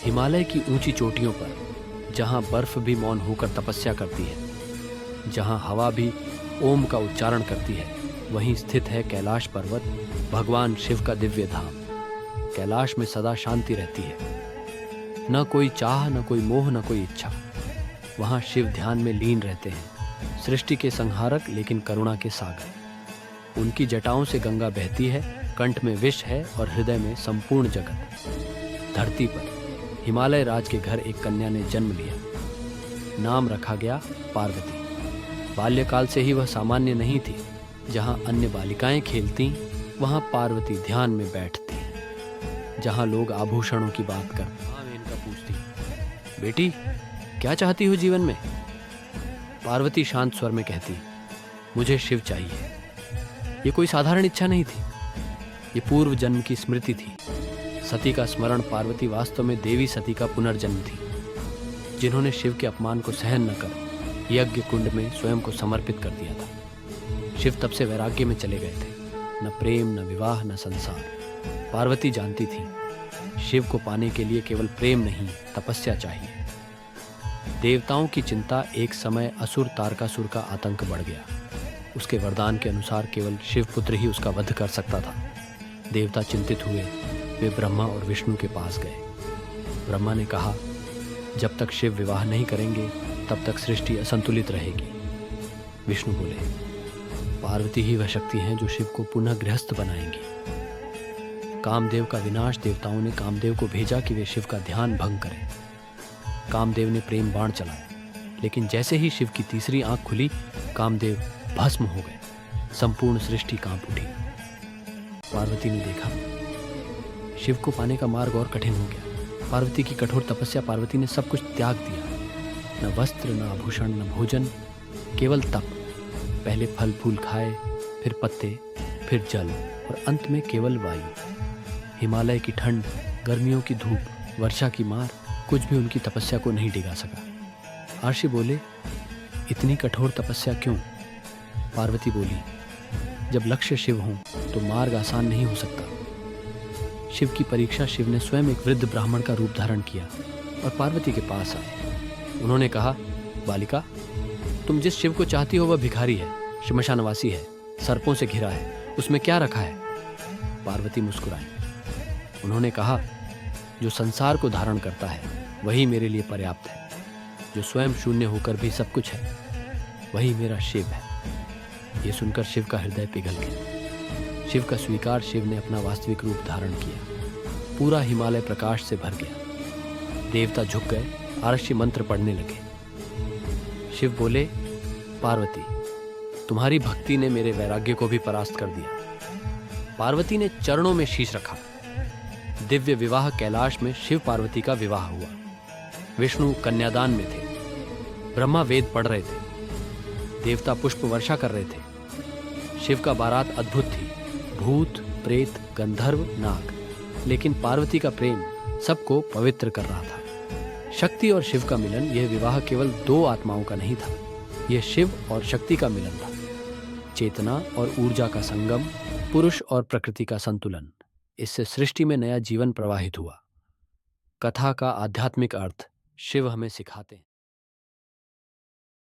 हिमालय की ऊंची चोटियों पर, जहां बर्फ भी मौन होकर तपस्या करती है, जहां हवा भी ओम का उच्चारण करती है, वहीं स्थित है कैलाश पर्वत, भगवान शिव का दिव्य धाम। कैलाश में सदा शांति रहती है, न कोई चाह, न कोई मोह, न कोई इच्छा। वहां शिव ध्यान में लीन रहते हैं, सृष्टि के संहारक लेकिन करुणा के सागर। उनकी जटाओं से गंगा बहती है, कंठ में विष है और हृदय में संपूर्ण जगत। धरती पर हिमालय राज के घर एक कन्या ने जन्म लिया। नाम रखा गया पार्वती। बाल्यकाल से ही वह सामान्य नहीं थी। जहां अन्य बालिकाएं खेलती, वहां पार्वती ध्यान में बैठती। जहां लोग आभूषणों की बात करते, वहां मेनका पूछती, बेटी क्या चाहती हो जीवन में? पार्वती शांत स्वर में कहती, मुझे शिव चाहिए। ये कोई साधारण इच्छा नहीं थी, ये पूर्व जन्म की स्मृति थी। सती का स्मरण। पार्वती वास्तव में देवी सती का पुनर्जन्म थी, जिन्होंने शिव के अपमान को सहन न कर यज्ञ कुंड में स्वयं को समर्पित कर दिया था। शिव तब से वैराग्य में चले गए थे। न प्रेम, न विवाह, न संसार। पार्वती जानती थी, शिव को पाने के लिए केवल प्रेम नहीं, तपस्या चाहिए। देवताओं की चिंता। एक समय असुर तारकासुर का आतंक बढ़ गया। उसके वरदान के अनुसार केवल शिवपुत्र ही उसका वध कर सकता था। देवता चिंतित हुए। वे ब्रह्मा और विष्णु के पास गए। ब्रह्मा ने कहा, जब तक शिव विवाह नहीं करेंगे तब तक सृष्टि असंतुलित रहेगी। विष्णु बोले, पार्वती ही वह शक्ति है जो शिव को पुनः गृहस्थ बनाएंगी। कामदेव का विनाश। देवताओं ने कामदेव को भेजा कि वे शिव का ध्यान भंग करें। कामदेव ने प्रेम बाण चलाया, लेकिन जैसे ही शिव की तीसरी आंख खुली, कामदेव भस्म हो गए। संपूर्ण सृष्टि कांप उठी। पार्वती ने देखा, शिव को पाने का मार्ग और कठिन हो गया। पार्वती की कठोर तपस्या। पार्वती ने सब कुछ त्याग दिया, न वस्त्र, न आभूषण, न भोजन, केवल तप। पहले फल फूल खाए, फिर पत्ते, फिर जल और अंत में केवल वायु। हिमालय की ठंड, गर्मियों की धूप, वर्षा की मार, कुछ भी उनकी तपस्या को नहीं डिगा सका। आर्षि बोले, इतनी कठोर तपस्या क्यों? पार्वती बोली, जब लक्ष्य शिव हों तो मार्ग आसान नहीं हो सकता। शिव की परीक्षा। शिव ने स्वयं एक वृद्ध ब्राह्मण का रूप धारण किया और पार्वती के पास आए। उन्होंने कहा, बालिका, तुम जिस शिव को चाहती हो वह भिखारी है, श्मशानवासी है, सर्पों से घिरा है। उसमें क्या रखा है? पार्वती मुस्कुराई। उन्होंने कहा, जो संसार को धारण करता है वही मेरे लिए पर्याप्त है। जो स्वयं शून्य होकर भी सब कुछ है, वही मेरा शिव है। यह सुनकर शिव का हृदय पिघल गया। शिव का स्वीकार। शिव ने अपना वास्तविक रूप धारण किया। पूरा हिमालय प्रकाश से भर गया। देवता झुक गए। आर्षि मंत्र पढ़ने लगे। शिव बोले, पार्वती, तुम्हारी भक्ति ने मेरे वैराग्य को भी परास्त कर दिया। पार्वती ने चरणों में शीश रखा। दिव्य विवाह। कैलाश में शिव पार्वती का विवाह हुआ। विष्णु कन्यादान में थे। ब्रह्मा वेद पढ़ रहे थे। देवता पुष्प वर्षा कर रहे थे। शिव का बारात अद्भुत थी। भूत, प्रेत, गंधर्व, नाग। लेकिन पार्वती का प्रेम सबको पवित्र कर रहा था। शक्ति और शिव का मिलन। यह विवाह केवल दो आत्माओं का नहीं था, यह शिव और शक्ति का मिलन था। चेतना और ऊर्जा का संगम, पुरुष और प्रकृति का संतुलन। इससे सृष्टि में नया जीवन प्रवाहित हुआ। कथा का आध्यात्मिक अर्थ शिव हमें सिखाते हैं।